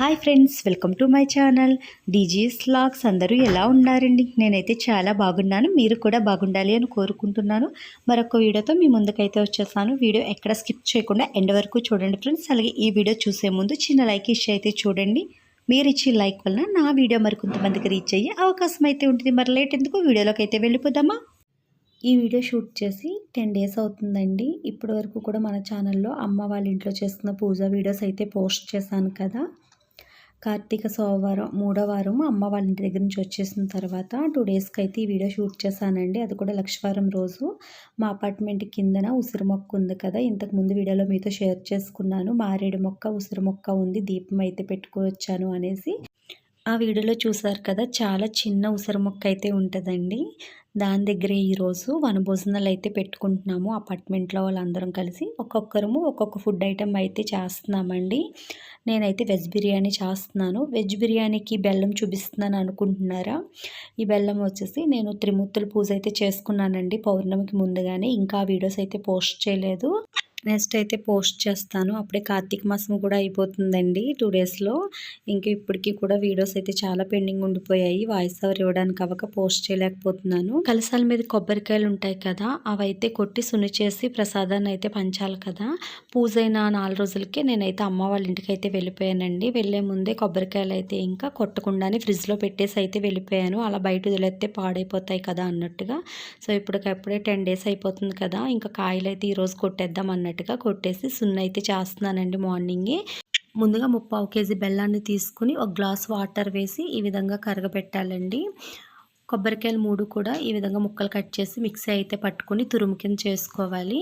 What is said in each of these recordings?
Hi friends, welcome to my channel DGS vlogs. అందరూ ఎలా ఉన్నారండి? నేనైతే చాలా బాగున్నాను. మీరు కూడా బాగుండాలి అని కోరుకుంటున్నాను. మరొక వీడియోతో మీ ముందుకైతే వచ్చేసాను. వీడియో ఎక్కడ స్కిప్ చేయకుండా ఎండ్ వరకు చూడండి ఫ్రెండ్స్. అలాగే ఈ వీడియో చూసే ముందు చిన్న లైక్ ఇష్యూ అయితే చూడండి. మీరు ఇచ్చే లైక్ వలన నా వీడియో మరికొంతమందికి రీచ్ అయ్యే అవకాశం అయితే ఉంటుంది. మరి లేట్ ఎందుకు, వీడియోలోకి అయితే వెళ్ళిపోదామా? ఈ వీడియో షూట్ చేసి 10 డేస్ అవుతుందండి. ఇప్పటి వరకు కూడా మన ఛానల్లో అమ్మ వాళ్ళ ఇంట్లో చేస్తున్న పూజ వీడియోస్ అయితే పోస్ట్ చేశాను కదా. కార్తీక సోమవారం 3వ వారం అమ్మ వాళ్ళ ఇంటి దగ్గర నుంచి వచ్చేసిన తర్వాత 2 డేస్కి అయితే ఈ వీడియో షూట్ చేశానండి. అది కూడా లక్షవారం రోజు మా అపార్ట్మెంట్ కిందన ఉసిరి మొక్క ఉంది కదా, ఇంతకుముందు వీడియోలో మీతో షేర్ చేసుకున్నాను. మారేడు మొక్క, ఉసిరి మొక్క ఉంది, దీపం అయితే పెట్టుకోవచ్చాను అనేసి. ఆ వీడియోలో చూసారు కదా, చాలా చిన్న ఉసిరి మొక్క అయితే ఉంటుందండి. దాని దగ్గరే ఈరోజు వనభోజనాలు అయితే పెట్టుకుంటున్నాము. అపార్ట్మెంట్లో వాళ్ళందరం కలిసి ఒక్కొక్కరము ఒక్కొక్క ఫుడ్ ఐటెం అయితే చేస్తున్నామండి. నేనైతే వెజ్ బిర్యానీ చేస్తున్నాను. వెజ్ బిర్యానీకి బెల్లం చూపిస్తున్నాను అనుకుంటున్నారా? ఈ బెల్లం వచ్చేసి నేను త్రిమూర్తుల పూజ అయితే చేసుకున్నానండి పౌర్ణమికి ముందుగానే. ఇంకా వీడియోస్ అయితే పోస్ట్ చేయలేదు. నెక్స్ట్ అయితే పోస్ట్ చేస్తాను. అప్పుడే కార్తీక మాసం కూడా అయిపోతుందండి 2 డేస్లో. ఇంకా ఇప్పటికీ కూడా వీడియోస్ అయితే చాలా పెండింగ్ ఉండిపోయాయి. వాయిస్ ఓవర్ ఇవ్వడానికి అవ్వక పోస్ట్ చేయలేకపోతున్నాను. కలసాల మీద కొబ్బరికాయలు ఉంటాయి కదా, అవైతే కొట్టి సున్ని చేసి ప్రసాదాన్ని అయితే పంచాలి కదా. పూజ అయిన 4 రోజులకే నేనైతే అమ్మ వాళ్ళ ఇంటికి అయితే వెళ్ళిపోయానండి. వెళ్ళే ముందే కొబ్బరికాయలు అయితే ఇంకా కొట్టకుండానే ఫ్రిడ్జ్లో పెట్టేసి అయితే వెళ్ళిపోయాను. అలా బయట వదిలేస్తే పాడైపోతాయి కదా అన్నట్టుగా. సో ఇప్పటికప్పుడే 10 డేస్ అయిపోతుంది కదా, ఇంకా కాయలు అయితే ఈరోజు కొట్టేద్దాం అన్నట్టుగా కొట్టేసి సున్ను అయితే చేస్తున్నానండి. మార్నింగే ముందుగా 3/4 కేజీ బెల్లాన్ని తీసుకుని ఒక గ్లాస్ వాటర్ వేసి ఈ విధంగా కరగబెట్టాలండి. కొబ్బరికాయలు 3 కూడా ఈ విధంగా ముక్కలు కట్ చేసి మిక్సీ అయితే పట్టుకుని తురుము కింద చేసుకోవాలి.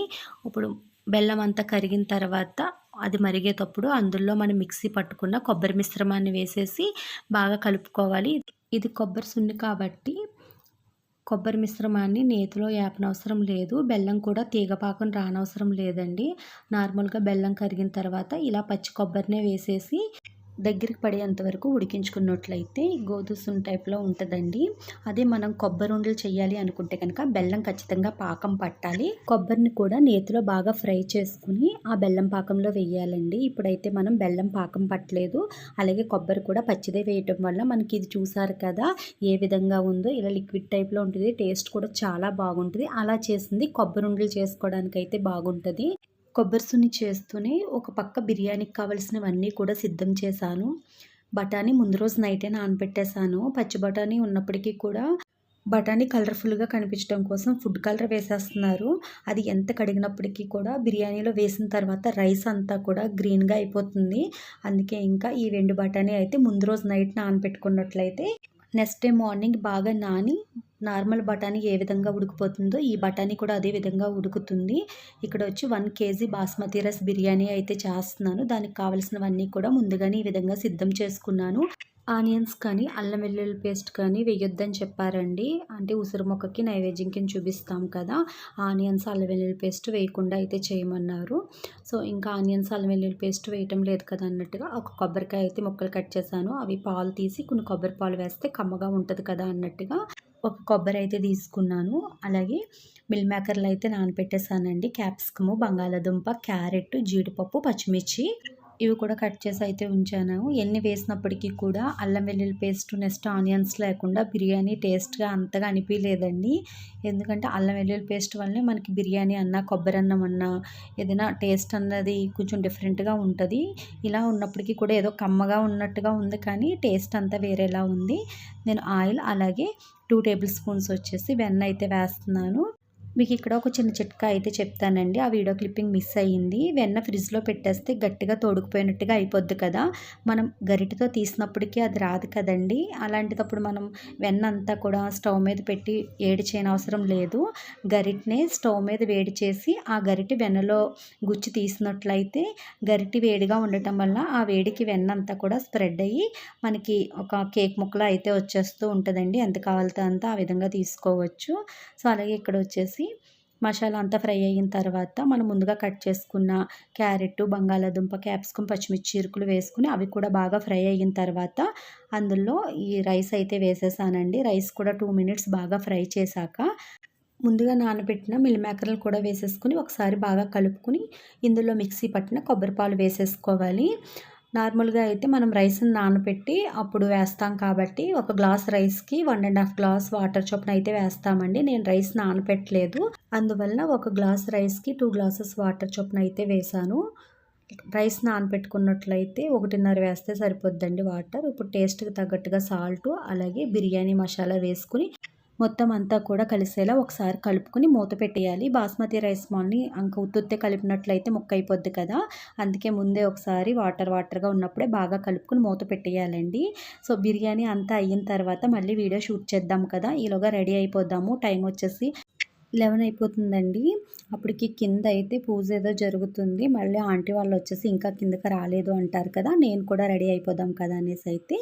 ఇప్పుడు బెల్లం అంతా కరిగిన తర్వాత అది మరిగేటప్పుడు అందులో మనం మిక్సీ పట్టుకున్న కొబ్బరి మిశ్రమాన్ని వేసేసి బాగా కలుపుకోవాలి. ఇది కొబ్బరి సున్ని కాబట్టి కొబ్బరి మిశ్రమాన్ని నేతిలో ఏపనవసరం లేదు. బెల్లం కూడా తీగపాకం రానవసరం లేదండి. నార్మల్గా బెల్లం కరిగిన తర్వాత ఇలా పచ్చి కొబ్బరినే వేసేసి దగ్గరికి పడేంత వరకు ఉడికించుకున్నట్లయితే గోధుమ టైప్లో ఉంటుందండి. అదే మనం కొబ్బరి ఉండలు చేయాలి అనుకుంటే కనుక బెల్లం ఖచ్చితంగా పాకం పట్టాలి. కొబ్బరిని కూడా నేతిలో బాగా ఫ్రై చేసుకుని ఆ బెల్లం పాకంలో వేయాలండి. ఇప్పుడైతే మనం బెల్లం పాకం పట్టలేదు. అలాగే కొబ్బరి కూడా పచ్చిదే వేయటం వల్ల మనకి ఇది చూసారు కదా ఏ విధంగా ఉందో, ఇలా లిక్విడ్ టైప్లో ఉంటుంది. టేస్ట్ కూడా చాలా బాగుంటుంది. అలా చేసింది కొబ్బరి ఉండలు చేసుకోవడానికి అయితే బాగుంటుంది. కొబ్బరి సున్ని చేస్తూనే ఒక పక్క బిర్యానీకి కావాల్సినవన్నీ కూడా సిద్ధం చేశాను. బఠానీ ముందు రోజు నైటే నానబెట్టేశాను. పచ్చి బఠానీ ఉన్నప్పటికీ కూడా బఠానీ కలర్ఫుల్గా కనిపించడం కోసం ఫుడ్ కలర్ వేసేస్తున్నారు. అది ఎంత కడిగినప్పటికీ కూడా బిర్యానీలో వేసిన తర్వాత రైస్ అంతా కూడా గ్రీన్గా అయిపోతుంది. అందుకే ఇంకా ఈ 2 బఠానీ అయితే ముందు రోజు నైట్ నానబెట్టుకున్నట్లయితే నెక్స్ట్ డే మార్నింగ్ బాగా నాని నార్మల్ బఠానీ ఏ విధంగా ఉడికిపోతుందో ఈ బఠానీ కూడా అదే విధంగా ఉడుకుతుంది. ఇక్కడ వచ్చి 1 కేజీ బాస్మతి రైస్ బిర్యానీ అయితే చేస్తున్నాను. దానికి కావాల్సినవన్నీ కూడా ముందుగానే ఈ విధంగా సిద్ధం చేసుకున్నాను. ఆనియన్స్ కానీ అల్లం వెల్లుల్లి పేస్ట్ కానీ వేయొద్దని చెప్పారండి. అంటే ఉసిరి మొక్కకి నైవేద్యం కింద చూపిస్తాం కదా, ఆనియన్స్ అల్లం వెల్లుల్లి పేస్ట్ వేయకుండా అయితే చేయమన్నారు. సో ఇంకా ఆనియన్స్ అల్లం వెల్లుల్లి పేస్ట్ వేయటం లేదు కదా అన్నట్టుగా ఒక కొబ్బరికాయ అయితే ముక్కలు కట్ చేశాను. అవి పాలు తీసి కొన్ని కొబ్బరి పాలు వేస్తే కమ్మగా ఉంటుంది కదా అన్నట్టుగా ఒక కొబ్బరి అయితే తీసుకున్నాను. అలాగే మిల్ మేకర్లు అయితే నానబెట్టేసానండి. క్యాప్సికము, బంగాళాదుంప, క్యారెట్, జీడిపప్పు, పచ్చిమిర్చి ఇవి కూడా కట్ చేసి అయితే ఉంచాను. ఎన్ని వేసినప్పటికీ కూడా అల్లం వెల్లుల్లి పేస్ట్ నెక్స్ట్ ఆనియన్స్ లేకుండా బిర్యానీ టేస్ట్గా అంతగా అనిపించలేదండి. ఎందుకంటే అల్లం వెల్లుల్లి పేస్ట్ వల్లనే మనకి బిర్యానీ అన్నా కొబ్బరి అన్నం అన్నా ఏదైనా టేస్ట్ అన్నది కొంచెం డిఫరెంట్గా ఉంటుంది. ఇలా ఉన్నప్పటికీ కూడా ఏదో కమ్మగా ఉన్నట్టుగా ఉంది, కానీ టేస్ట్ అంతా వేరేలా ఉంది. నేను ఆయిల్ అలాగే 2 టేబుల్ స్పూన్స్ వచ్చేసి వెన్న అయితే వేస్తున్నాను. మీకు ఇక్కడ ఒక చిన్న చిట్కా అయితే చెప్తానండి. ఆ వీడియో క్లిప్పింగ్ మిస్ అయ్యింది. వెన్న ఫ్రిడ్జ్లో పెట్టేస్తే గట్టిగా తోడుకుపోయినట్టుగా అయిపోద్ది కదా, మనం గరిటెతో తీసినప్పటికీ అది రాదు కదండి. అలాంటిదప్పుడు మనం వెన్న అంతా కూడా స్టవ్ మీద పెట్టి వేడి చేయనవసరం లేదు. గరిటెనే స్టవ్ మీద వేడి చేసి ఆ గరిటె వెన్నలో గుచ్చి తీసినట్లయితే గరిటె వేడిగా ఉండటం వల్ల ఆ వేడికి వెన్న అంతా కూడా స్ప్రెడ్ అయ్యి మనకి ఒక కేక్ ముక్కలా అయితే వచ్చేస్తూ ఉంటుందండి. ఎంత కావాలితే అంత ఆ విధంగా తీసుకోవచ్చు. సో అలాగే ఇక్కడ వచ్చేసి మసాలా అంతా ఫ్రై అయిన తర్వాత మనం ముందుగా కట్ చేసుకున్న క్యారెట్, బంగాళాదుంప, క్యాప్సికం, పచ్చిమిర్చి ఇరుకులు వేసుకుని అవి కూడా బాగా ఫ్రై అయిన తర్వాత అందులో ఈ రైస్ అయితే వేసేసానండి. రైస్ కూడా 2 మినిట్స్ బాగా ఫ్రై చేశాక ముందుగా నానబెట్టిన మిల్ మేకర్లు కూడా వేసేసుకుని ఒకసారి బాగా కలుపుకుని ఇందులో మిక్సీ పట్టిన కొబ్బరి పాలు వేసేసుకోవాలి. నార్మల్గా అయితే మనం రైస్ని నానబెట్టి అప్పుడు వేస్తాం కాబట్టి ఒక గ్లాస్ రైస్కి 1.5 గ్లాస్ వాటర్ చొప్పున అయితే వేస్తామండి. నేను రైస్ నానబెట్టలేదు, అందువలన ఒక గ్లాస్ రైస్కి 2 గ్లాసెస్ వాటర్ చొప్పున అయితే వేసాను. రైస్ నానబెట్టుకున్నట్లయితే 1.5 వేస్తే సరిపోద్దండి వాటర్. ఇప్పుడు టేస్ట్కి తగ్గట్టుగా సాల్టు అలాగే బిర్యానీ మసాలా వేసుకుని మొత్తం అంతా కూడా కలిసేలా ఒకసారి కలుపుకొని మూత పెట్టేయాలి. బాస్మతి రైస్ మార్ని అంక ఉత్తుత్తే కలిపినట్లయితే ముక్క అయిపోద్ది కదా, అందుకే ముందే ఒకసారి వాటర్గా ఉన్నప్పుడే బాగా కలుపుకొని మూత పెట్టేయాలండి. సో బిర్యానీ అంతా అయిన తర్వాత మళ్ళీ వీడియో షూట్ చేద్దాం కదా, ఈలోగా రెడీ అయిపోద్దాము. టైం వచ్చేసి 11 అయిపోతుందండి. అప్పటికి కింద అయితే పూజ ఏదో జరుగుతుంది. మళ్ళీ ఆంటీ వాళ్ళు వచ్చేసి ఇంకా కిందకి రాలేదు అంటారు కదా, నేను కూడా రెడీ అయిపోదాం కదా అనేసి అయితే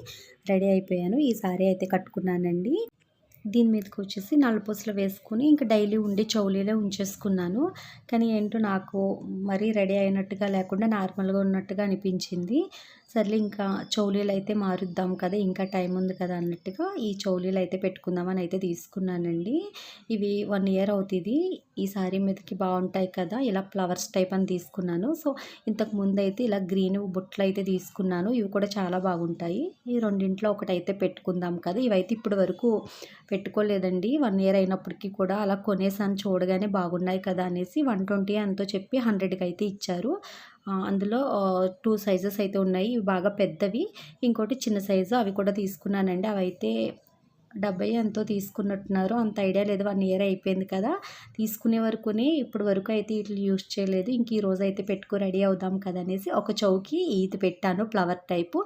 రెడీ అయిపోయాను. ఈ సారీ అయితే కట్టుకున్నానండి. దీని మీదకి వచ్చేసి నలుపూసలు వేసుకుని ఇంకా డైలీ ఉండి చౌలీలే ఉంచేసుకున్నాను. కానీ ఏంటో నాకు మరీ రెడీ అయినట్టుగా లేకుండా నార్మల్గా ఉన్నట్టుగా అనిపించింది. సర్లే ఇంకా చౌలీలు అయితే మారుద్దాం కదా, ఇంకా టైం ఉంది కదా అన్నట్టుగా ఈ చౌలీలు అయితే పెట్టుకుందామని అయితే తీసుకున్నానండి. ఇవి 1 ఇయర్ అవుతుంది. ఈ సారీ మీదకి బాగుంటాయి కదా, ఇలా ఫ్లవర్స్ టైప్ అని తీసుకున్నాను. సో ఇంతకు ముందు అయితే ఇలా గ్రీన్ బుట్టలు అయితే తీసుకున్నాను. ఇవి కూడా చాలా బాగుంటాయి. ఈ రెండింట్లో ఒకటైతే పెట్టుకుందాం కదా. ఇవైతే ఇప్పటి వరకు పెట్టుకోలేదండి. 1 ఇయర్ అయినప్పటికీ కూడా అలా కొనేసాను, చూడగానే బాగున్నాయి కదా అనేసి. 120 ఎంతో చెప్పి 100కి అయితే ఇచ్చారు. అందులో 2 సైజెస్ అయితే ఉన్నాయి. ఇవి బాగా పెద్దవి, ఇంకోటి చిన్న సైజు. అవి కూడా తీసుకున్నానండి. అవైతే 70 ఎంతో తీసుకున్నట్టున్నారు, అంత ఐడియా లేదు. 1 ఇయర్ అయిపోయింది కదా, తీసుకునే వరకునే ఇప్పటి వరకు అయితే ఇట్లా యూస్ చేయలేదు. ఇంక ఈ రోజు అయితే పెట్టుకు రెడీ అవుదాం కదా అనేసి ఒక చౌకి ఇది పెట్టాను ఫ్లవర్ టైపు,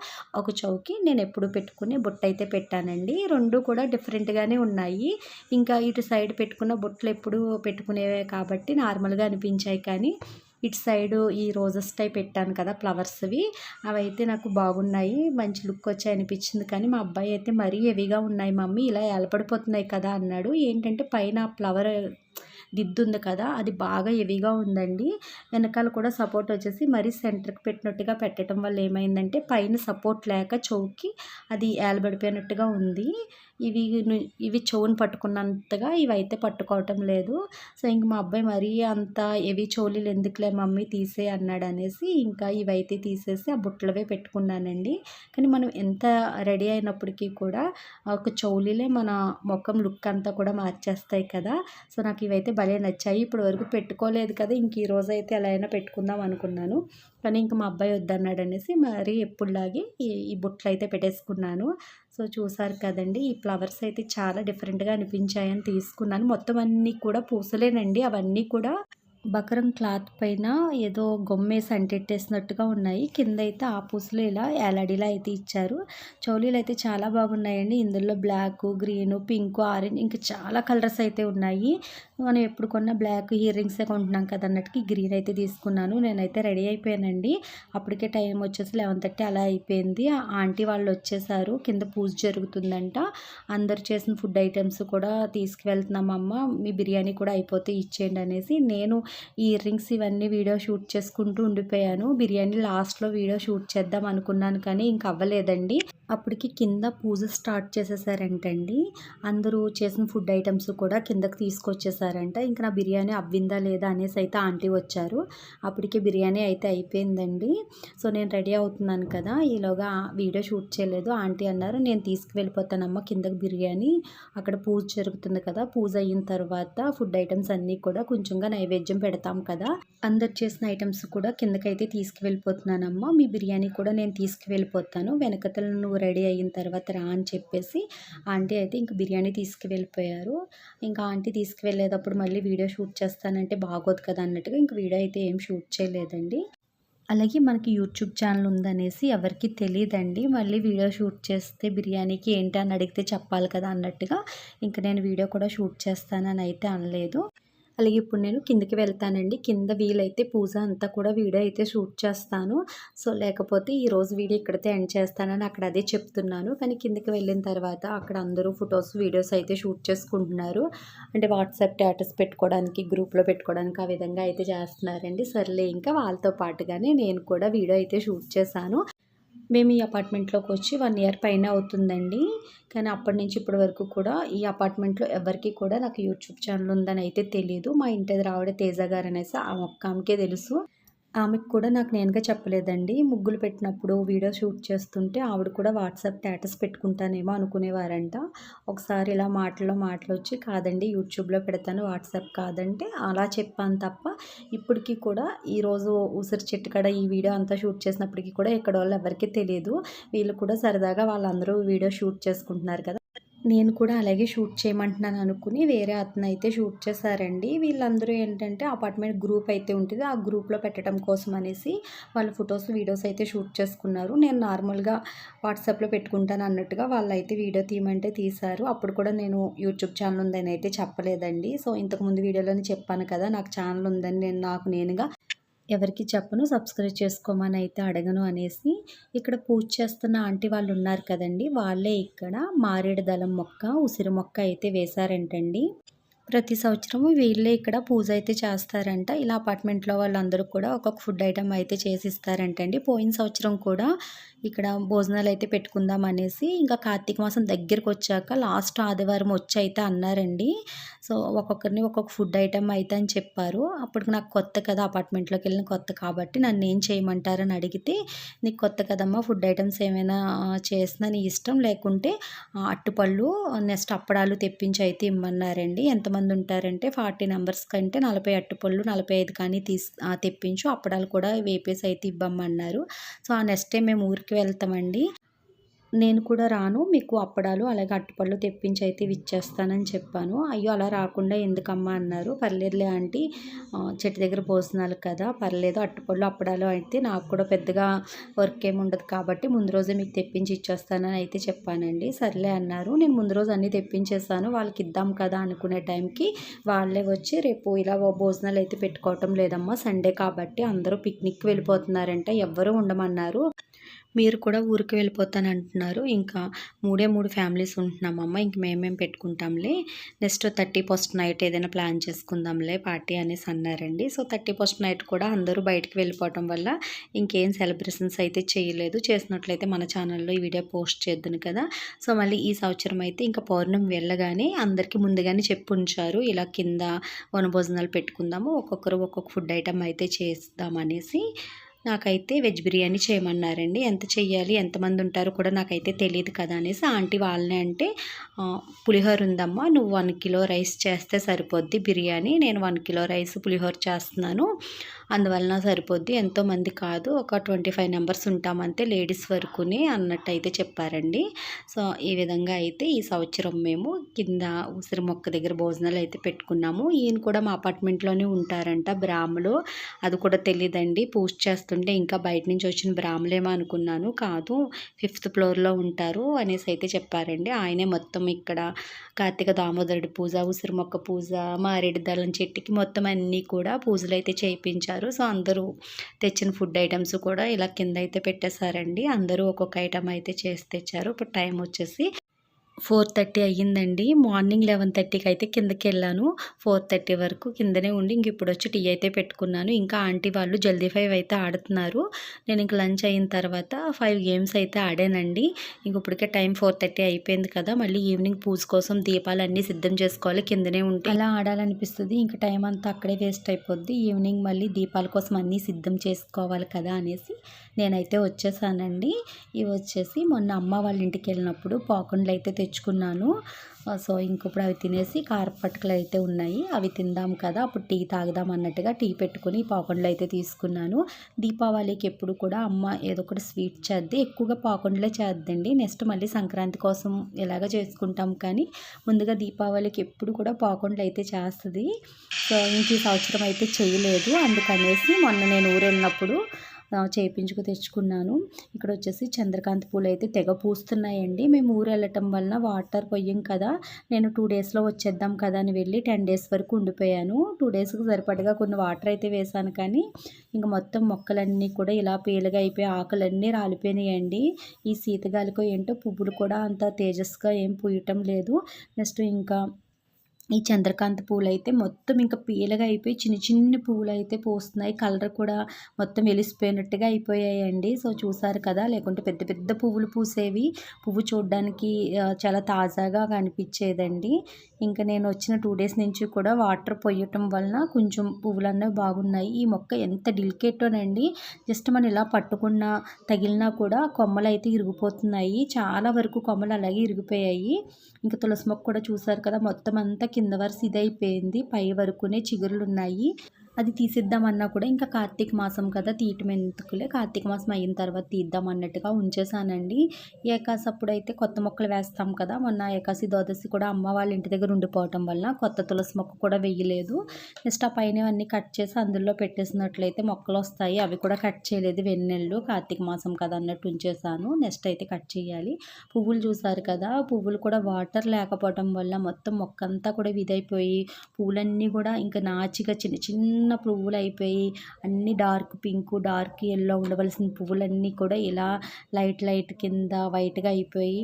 ఒక చౌకి నేను ఎప్పుడు పెట్టుకునే బుట్ట అయితే పెట్టానండి. రెండు కూడా డిఫరెంట్గానే ఉన్నాయి. ఇంకా ఇటు సైడ్ పెట్టుకున్న బుట్టలు ఎప్పుడు పెట్టుకునేవే కాబట్టి నార్మల్గా అనిపించాయి. కానీ ఇటు సైడు ఈ రోజెస్ టైప్ పెట్టాను కదా ఫ్లవర్స్వి, అవైతే నాకు బాగున్నాయి, మంచి లుక్ వచ్చాయి అనిపించింది. కానీ మా అబ్బాయి అయితే మరీ హెవీగా ఉన్నాయి మమ్మీ, ఇలా ఏలపడిపోతున్నాయి కదా అన్నాడు. ఏంటంటే పైన ఫ్లవర్ దిద్దు ఉంది కదా, అది బాగా హెవీగా ఉందండి. వెనకాల కూడా సపోర్ట్ వచ్చేసి మరీ సెంటర్కి పెట్టినట్టుగా పెట్టడం వల్ల ఏమైందంటే పైన సపోర్ట్ లేక చౌకి అది ఏలబడిపోయినట్టుగా ఉంది. ఇవి చెవుని పట్టుకున్నంతగా ఇవైతే పట్టుకోవటం లేదు. సో ఇంక మా అబ్బాయి మరీ అంత హెవీ చోలీలు ఎందుకులే మమ్మీ తీసే అన్నాడు అనేసి ఇంకా ఇవైతే తీసేసి ఆ బుట్టలవే పెట్టుకున్నానండి. కానీ మనం ఎంత రెడీ అయినప్పటికీ కూడా ఒక చౌలీలే మన ముఖం లుక్ అంతా కూడా మార్చేస్తాయి కదా. సో నాకు ఇవైతే భలే నచ్చాయి. ఇప్పటి వరకు పెట్టుకోలేదు కదా, ఇంక ఈరోజు అయితే ఎలా అయినా పెట్టుకుందాం అనుకున్నాను. కానీ ఇంక మా అబ్బాయి వద్దన్నాడు అనేసి మరి ఎప్పుడులాగే ఈ బుట్టలు అయితే పెట్టేసుకున్నాను. సో చూసారు కదండి, ఈ ఫ్లవర్స్ అయితే చాలా డిఫరెంట్గా అనిపించాయని తీసుకున్నాను. మొత్తం అన్నీ కూడా పూసలేనండి. అవన్నీ కూడా బకరం క్లాత్ పైన ఏదో గొమ్మేసి అంటెట్టేసినట్టుగా ఉన్నాయి. కింద అయితే ఆ పూసలు ఇలా ఏలాడిలా అయితే ఇచ్చారు. చౌలీలు అయితే చాలా బాగున్నాయండి. ఇందులో బ్లాక్, గ్రీన్, పింక్, ఆరెంజ్ ఇంకా చాలా కలర్స్ అయితే ఉన్నాయి. మనం ఎప్పుడు కొన్న బ్లాక్ ఇయర్ రింగ్సే కొంటున్నాం కదా అన్నట్టుకి గ్రీన్ అయితే తీసుకున్నాను. నేనైతే రెడీ అయిపోయానండి. అప్పటికే టైం వచ్చేసి 11:30 అలా అయిపోయింది. ఆంటీ వాళ్ళు వచ్చేసారు, కింద పూజ జరుగుతుందంట. అందరు చేసిన ఫుడ్ ఐటమ్స్ కూడా తీసుకువెళ్తున్నామమ్మ, మీ బిర్యానీ కూడా అయిపోతే ఇచ్చేయండి అనేసి నేను ఈ ఇయర్ రింగ్స్ ఇవన్నీ వీడియో షూట్ చేసుకుంటూ ఉండిపోయాను. బిర్యానీ లాస్ట్లో వీడియో షూట్ చేద్దాం అనుకున్నాను కానీ ఇంక అవ్వలేదండి. అప్పటికి కింద పూజ స్టార్ట్ చేసేసారంటండి. అందరూ చేసిన ఫుడ్ ఐటమ్స్ కూడా కిందకి తీసుకొచ్చేసారంట. ఇంకా నా బిర్యానీ అవ్విందా లేదా అనేసి అయితే ఆంటీ వచ్చారు. అప్పటికి బిర్యానీ అయితే అయిపోయిందండి. సో నేను రెడీ అవుతున్నాను కదా, ఈలోగా వీడియో షూట్ చేయలేదు. ఆంటీ అన్నారు నేను తీసుకువెళ్ళిపోతానమ్మ కిందకి బిర్యానీ, అక్కడ పూజ జరుగుతుంది కదా, పూజ అయిన తర్వాత ఫుడ్ ఐటమ్స్ అన్నీ కూడా కొంచెంగా నైవేద్యం పెడతాం కదా, అందరు చేసిన ఐటమ్స్ కూడా కిందకైతే తీసుకువెళ్ళిపోతున్నానమ్మా, మీ బిర్యానీ కూడా నేను తీసుకువెళ్ళిపోతాను, వెనకతలు నువ్వు రెడీ అయిన తర్వాత రా అని చెప్పేసి ఆంటీ అయితే ఇంక బిర్యానీ తీసుకువెళ్ళిపోయారు. ఇంకా ఆంటీ తీసుకువెళ్ళేటప్పుడు మళ్ళీ వీడియో షూట్ చేస్తానంటే బాగోదు కదా అన్నట్టుగా ఇంక వీడియో అయితే ఏం షూట్ చేయలేదండి. అలాగే మనకి యూట్యూబ్ ఛానల్ ఉందనేసి ఎవరికి తెలియదండి. మళ్ళీ వీడియో షూట్ చేస్తే బిర్యానీకి ఏంటి అని అడిగితే చెప్పాలి కదా అన్నట్టుగా ఇంక నేను వీడియో కూడా షూట్ చేస్తానని అయితే అనలేదు. అలాగే ఇప్పుడు నేను కిందకి వెళ్తానండి. కింద వీలైతే పూజ అంతా కూడా వీడియో అయితే షూట్ చేస్తాను. సో లేకపోతే ఈరోజు వీడియో ఇక్కడితే ఎండ్ చేస్తానని అక్కడ అదే చెప్తున్నాను. కానీ కిందకి వెళ్ళిన తర్వాత అక్కడ అందరూ ఫొటోస్ వీడియోస్ అయితే షూట్ చేసుకుంటున్నారు. అంటే వాట్సాప్ స్టేటస్ పెట్టుకోవడానికి, గ్రూప్లో పెట్టుకోవడానికి ఆ విధంగా అయితే చేస్తున్నారండి. సర్లే ఇంకా వాళ్ళతో పాటుగానే నేను కూడా వీడియో అయితే షూట్ చేశాను. మేము ఈ అపార్ట్మెంట్లోకి వచ్చి 1 ఇయర్ పైన అవుతుందండి. కానీ అప్పటి నుంచి ఇప్పటి వరకు కూడా ఈ అపార్ట్మెంట్లో ఎవరికి కూడా నాకు యూట్యూబ్ ఛానల్ ఉందని అయితే తెలియదు. మా ఇంటి ఎదురు ఆవిడ తేజ గారు అనేసి ఆ ఒక్క ఆమెకే తెలుసు. ఆమెకు కూడా నాకు నేనుగా చెప్పలేదండి. ముగ్గులు పెట్టినప్పుడు వీడియో షూట్ చేస్తుంటే ఆవిడ కూడా వాట్సాప్ స్టేటస్ పెట్టుకుంటానేమో అనుకునేవారంట. ఒకసారి ఇలా మాటల్లో మాటలొచ్చి కాదండి యూట్యూబ్‌లో పెడతాను వాట్సాప్ కాదంటే అలా చెప్పాను తప్ప ఇప్పటికి కూడా ఈరోజు ఉసిరి చెట్టు కాడ ఈ వీడియో అంతా షూట్ చేసినప్పటికి కూడా ఇక్కడోళ్ళు ఎవరికీ తెలీదు. వీళ్ళు కూడా సరదాగా వాళ్ళందరూ వీడియో షూట్ చేసుకుంటున్నారు కదా! నేను కూడా అలాగే షూట్ చేయమంటున్నాను అనుకుని వేరే అతనైతే షూట్ చేశారండి. వీళ్ళందరూ ఏంటంటే అపార్ట్మెంట్ గ్రూప్ అయితే ఉంటది. ఆ గ్రూప్‌లో పెట్టడం కోసం అనేసి వాళ్ళు ఫోటోస్, వీడియోస్ అయితే షూట్ చేసుకున్నారు. నేను నార్మల్‌గా వాట్సాప్‌లో పెట్టుకుంటాను అన్నట్టుగా వాళ్ళైతే వీడియో తీయమంటే తీశారు. అప్పుడు కూడా నేను యూట్యూబ్ ఛానల్ ఉందని అయితే చెప్పలేదండి. సో, ఇంతకుముందు వీడియోలోనే చెప్పాను కదా! నాకు ఛానల్ ఉందని నాకు నేనుగా ఎవరికీ చెప్పను. సబ్స్క్రైబ్ చేసుకోమని అయితే అడగను అనేసి, ఇక్కడ పూజ చేస్తున్న ఆంటీ వాళ్ళు ఉన్నారు కదండీ! వాళ్ళే ఇక్కడ మారేడు దళం మొక్క, ఉసిరి మొక్క అయితే వేశారంటండి. ప్రతి సంవత్సరము వీళ్ళే ఇక్కడ పూజ అయితే చేస్తారంట. ఇలా అపార్ట్మెంట్‌లో వాళ్ళందరూ కూడా ఒక్కొక్క ఫుడ్ ఐటెమ్ అయితే చేసిస్తారంటండి. పోయిన సంవత్సరం కూడా ఇక్కడ భోజనాలైతే పెట్టుకుందాం అనేసి ఇంకా కార్తీక మాసం దగ్గరకొచ్చాక లాస్ట్ ఆదివారం వచ్చి అయితే అన్నారండి. సో, ఒక్కొక్కరిని ఒక్కొక్క ఫుడ్ ఐటెమ్ అయితే అని చెప్పారు. అప్పటికి నాకు కొత్త కదా! అపార్ట్మెంట్‌లోకెళ్ళిన కొత్త కాబట్టి నన్నేం చేయమంటారని అడిగితే, "నీకు కొత్త కదమ్మా ఫుడ్ ఐటెమ్స్ ఏమైనా చేసినా నీ ఇష్టం. లేకుంటే అరటిపళ్ళు నెక్స్ట్ అప్పడాలు తెప్పించి అయితే ఇమ్మన్నారండి. ఎంతమంది ఉంటారంటే 40 మెంబర్స్ కంటే 40 అరటిపళ్ళు, 45 కానీ తెప్పించు. అప్పడాలు కూడా వేపేసి అయితే ఇవ్వమన్నారు. సో, ఆ నెక్స్ట్ డే మేము ఊరికి వెళ్తామండి. నేను కూడా రాను. మీకు అప్పడాలు, అలాగే అరటిపళ్ళు తెప్పించి అయితే ఇచ్చేస్తానని చెప్పాను. అయ్యో! అలా రాకుండా ఎందుకమ్మా అన్నారు. పర్లేదులే ఆంటీ చెట్టు దగ్గర భోజనాలు కదా! పర్లేదు అరటిపళ్ళు, అప్పడాలు అయితే నాకు కూడా పెద్దగా వర్క్ ఏమి ఉండదు కాబట్టి ముందు రోజే మీకు తెప్పించి ఇచ్చేస్తానని అయితే చెప్పానండి. సర్లే అన్నారు. నేను ముందు రోజు అన్నీ తెప్పించేసాను. వాళ్ళకి ఇద్దాం కదా అనుకునే టైంకి వాళ్ళే వచ్చి రేపు ఇలా భోజనాలు అయితే పెట్టుకోవటం లేదమ్మా సండే కాబట్టి అందరూ పిక్నిక్‌కి వెళ్ళిపోతున్నారంట. ఎవ్వరూ ఉండమన్నారు. మీరు కూడా ఊరికి వెళ్ళిపోతానంటున్నారు. ఇంకా 3 ఫ్యామిలీస్ ఉంటున్నామమ్మ. ఇంక మేమేం పెట్టుకుంటాంలే. నెక్స్ట్ 31st నైట్ ఏదైనా ప్లాన్ చేసుకుందాంలే పార్టీ అనేసి అన్నారండి. సో, 31st నైట్ కూడా అందరూ బయటికి వెళ్ళిపోవటం వల్ల ఇంకేం సెలబ్రేషన్స్ అయితే చేయలేదు. చేసినట్లయితే మన ఛానల్‌లో ఈ వీడియో పోస్ట్ చేద్దును కదా! సో, మళ్ళీ ఈ సంవత్సరం అయితే ఇంకా పౌర్ణమి వెళ్ళగానే అందరికీ ముందుగానే చెప్పుంచారు. ఇలా కింద వనభోజనాలు పెట్టుకుందాము. ఒక్కొక్కరు ఒక్కొక్క ఫుడ్ ఐటెమ్ అయితే చేద్దామనేసి. నాకైతే వెజ్ బిర్యానీ చేయమన్నారండి. ఎంత చెయ్యాలి, ఎంతమంది ఉంటారో కూడా నాకైతే తెలీదు కదా అనేసి ఆంటీ వాళ్ళనే అంటే పులిహోర ఉందమ్మా నువ్వు 1 కిలో రైస్ చేస్తే సరిపోద్ది బిర్యానీ. నేను 1 కిలో రైస్ పులిహోర చేస్తున్నాను. అందువలన సరిపోద్ది. ఎంతోమంది కాదు ఒక 25 మెంబర్స్ ఉంటామంతే లేడీస్ వరకుని అన్నట్టయితే చెప్పారండి. సో, ఈ విధంగా అయితే ఈ సంవత్సరం మేము కింద ఉసిరి మొక్క దగ్గర భోజనాలు అయితే పెట్టుకున్నాము. ఈయన కూడా మా అపార్ట్మెంట్‌లోనే ఉంటారంట బ్రాహ్మలు. అది కూడా తెలీదండి. పూజ చేస్తుంటే ఇంకా బయట నుంచి వచ్చిన బ్రాహ్మలేమో అనుకున్నాను. కాదు 5th ఫ్లోర్‌లో ఉంటారు అనేసి అయితే చెప్పారండి. ఆయనే మొత్తం ఇక్కడ కార్తీక దామోదరుడి పూజ, ఉసిరి మొక్క పూజ, మారేడు దళం చెట్టుకి మొత్తం అన్నీ కూడా పూజలైతే చేయించారు. సో, అందరూ తెచ్చిన ఫుడ్ ఐటెమ్స్ కూడా ఇలా కింద అయితే పెట్టేశారండి. అందరూ ఒక్కొక్క ఐటెమ్ అయితే చేసి తెచ్చారు. ఇప్పుడు టైం వచ్చేసి 4:30 అయ్యిందండి. మార్నింగ్ 11:30కి అయితే కిందకెళ్ళాను. 4:30 వరకు కిందనే ఉండి ఇప్పుడొచ్చి టీ అయితే పెట్టుకున్నాను. ఇంకా ఆంటీ వాళ్ళు జల్దీ 5 అయితే ఆడుతున్నారు. నేను ఇంక లంచ్ అయిన తర్వాత 5 గేమ్స్ అయితే ఆడానండి. ఇప్పటికే టైం 4:30 అయిపోయింది కదా! మళ్ళీ ఈవినింగ్ పూజ కోసం దీపాలన్నీ సిద్ధం చేసుకోవాలి. కిందనే ఉంటే అలా ఆడాలనిపిస్తది. ఇంక టైం అంతా అక్కడే వేస్ట్ అయిపోద్ది. ఈవినింగ్ మళ్ళీ దీపాల కోసం అన్నీ సిద్ధం చేసుకోవాలి కదా అనేసి నేనైతే వచ్చేసానండి. ఇవి వచ్చేసి మొన్న అమ్మ వాళ్ళ ఇంటికెళ్ళినప్పుడు పాకుండలు అయితే తెచ్చుకున్నాను. సో, ఇంకిప్పుడు అవి తినేసి కారపట్టుకలు అయితే ఉన్నాయి. అవి తిందాం కదా! అప్పుడు టీ తాగుదాం అన్నట్టుగా టీ పెట్టుకొని పాకుండలు అయితే తీసుకున్నాను. దీపావళికి ఎప్పుడు కూడా అమ్మ ఏదో ఒకటి స్వీట్ చేద్ది. ఎక్కువగా పాకుండలే చేద్దండి. నెక్స్ట్ మళ్ళీ సంక్రాంతి కోసం ఎలాగ చేసుకుంటాం కానీ ముందుగా దీపావళికి ఎప్పుడు కూడా పాకుండలు అయితే చేస్తది. సో, ఇంక ఈ సంవత్సరం అయితే చేయలేదు. అందుకనేసి మొన్న నేను ఊరెళ్ళినప్పుడు చేయించుకు తెచ్చుకున్నాను. ఇక్కడ వచ్చేసి చంద్రకాంతి పూలు అయితే తెగ పూస్తున్నాయండి. మేము ఊరు వెళ్ళటం వలన వాటర్ పొయ్యం కదా! నేను 2 డేస్‌లో వచ్చేద్దాం కదా అని వెళ్ళి 10 డేస్ వరకు ఉండిపోయాను. 2 డేస్‌కి సరిపడగా కొన్ని వాటర్ అయితే వేశాను కానీ ఇంక మొత్తం మొక్కలన్నీ కూడా ఇలా పీలగా అయిపోయి ఆకులన్నీ రాలిపోయినాయండి. ఈ శీతగాలికో ఏంటో పువ్వులు కూడా అంత తేజస్‌గా ఏం పూయటం లేదు. నెక్స్ట్ ఇంకా ఈ చంద్రకాంత పూలైతే మొత్తం ఇంకా పీలగా అయిపోయి చిన్న చిన్న పువ్వులైతే పూస్తున్నాయి. కలర్ కూడా మొత్తం వెలిసిపోయినట్టుగా అయిపోయాయండి. సో, చూసారు కదా! లేకుంటే పెద్ద పెద్ద పువ్వులు పూసేవి. పువ్వు చూడ్డానికి చాలా తాజాగా కనిపించేదండి. ఇంకా నేను వచ్చిన 2 డేస్ నుంచి కూడా వాటర్ పొయ్యటం వలన కొంచెం పువ్వులనేవి బాగున్నాయి. ఈ మొక్క ఎంత డెలికేటోనండి. జస్ట్ మనం ఇలా పట్టుకున్నా, తగిలినా కూడా కొమ్మలైతే ఇరిగిపోతున్నాయి. చాలా వరకు కొమ్మలు అలాగే ఇరిగిపోయాయి. ఇంకా తులసి మొక్క కూడా చూసారు కదా! మొత్తం అంతా కింద వరుస ఇదైపోయింది. పై వరకునే చిగురులున్నాయి. అది తీసిద్దామన్నా కూడా ఇంకా కార్తీక మాసం కదా! తీయటం ఎందుకులే, కార్తీక మాసం అయిన తర్వాత తీద్దాం అన్నట్టుగా ఉంచేసానండి. ఏకాశి అప్పుడైతే కొత్త మొక్కలు వేస్తాం కదా! మొన్న ఏకాశి, ద్వాదశి కూడా అమ్మ వాళ్ళ ఇంటి దగ్గర ఉండిపోవటం వల్ల కొత్త తులసి మొక్క కూడా వేయలేదు. నెక్స్ట్ ఆ పైనవన్నీ కట్ చేసి అందులో పెట్టేసినట్లయితే మొక్కలు వస్తాయి. అవి కూడా కట్ చేయలేదు. వెన్నెళ్ళు కార్తీక మాసం కదా అన్నట్టు ఉంచేసాను. నెక్స్ట్ అయితే కట్ చేయాలి. పువ్వులు చూసారు కదా! పువ్వులు కూడా వాటర్ లేకపోవటం వల్ల మొత్తం మొక్కంతా కూడా విదైపోయి పువ్వులన్నీ కూడా ఇంకా నాచిగా చిన్న చిన్న పువ్వులు అయిపోయి అన్ని డార్క్ పింక్, డార్క్ ఎల్లో ఉండవలసిన పువ్వులన్నీ కూడా ఇలా లైట్ కింద వైట్గా అయిపోయి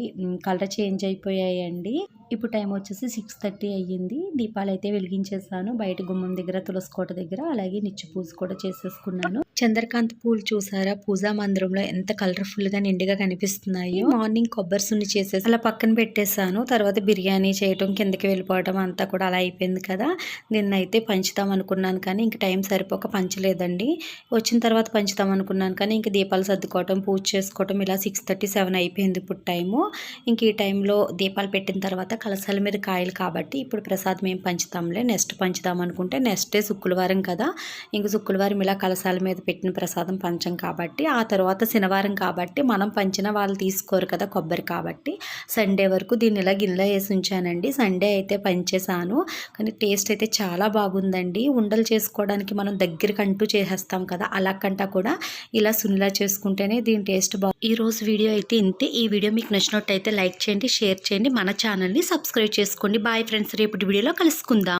కలర్ చేంజ్ అయిపోయాయండి. ఇప్పుడు టైం వచ్చేసి 6:30 అయ్యింది. దీపాలు అయితే వెలిగించేసాను. బయట గుమ్మం దగ్గర, తులసి కోట దగ్గర, అలాగే నిత్య పూజ కూడా చేసేసుకున్నాను. చంద్రకాంత పూలు చూసారా పూజా మందిరంలో ఎంత కలర్ఫుల్గా నిండుగా కనిపిస్తున్నాయో. మార్నింగ్ కొబ్బరి సున్ని చేసేసి అలా పక్కన పెట్టేశాను. తర్వాత బిర్యానీ చేయటం, కిందకి వెళ్ళిపోవటం అంతా కూడా అలా అయిపోయింది కదా! నిన్నైతే పంచుతాం అనుకున్నాను కానీ ఇంక టైం సరిపోక పంచలేదండి. వచ్చిన తర్వాత పంచుతాం అనుకున్నాను కానీ ఇంక దీపాలు సర్దుకోవటం, పూజ చేసుకోవటం ఇలా 6:30, 7 అయిపోయింది ఇప్పుడు టైము. ఇంక ఈ టైంలో దీపాలు పెట్టిన తర్వాత కలశాల మీద కాయలు కాబట్టి ఇప్పుడు ప్రసాదం ఏం పంచుతాంలే, నెక్స్ట్ పంచుదాం అనుకుంటే నెక్స్ట్ డే శుక్రవారం కదా! ఇంక శుక్రవారం ఇలా కలశాల మీద పెట్టిన ప్రసాదం పంచం కాబట్టి ఆ తర్వాత శనివారం కాబట్టి మనం పంచిన వాళ్ళు తీసుకోరు కదా కొబ్బరి కాబట్టి సండే వరకు దీన్ని ఇలా గిన్నెలో వేసి ఉంచానండి. సండే అయితే పంచేసాను కానీ టేస్ట్ అయితే చాలా బాగుందండి. ఉండలు చేసుకోవడానికి మనం దగ్గరికి అంటూ చేసేస్తాం కదా, అలా కంటా కూడా ఇలా సునిలా చేసుకుంటేనే దీని టేస్ట్ ఈరోజు వీడియో అయితే ఇంతే. ఈ వీడియో మీకు నచ్చినట్టయితే లైక్ చేయండి, షేర్ చేయండి, మన ఛానల్ని సబ్స్క్రైబ్ చేసుకోండి. బాయ్ ఫ్రెండ్స్, రేపటి వీడియోలో కలుసుకుందాం.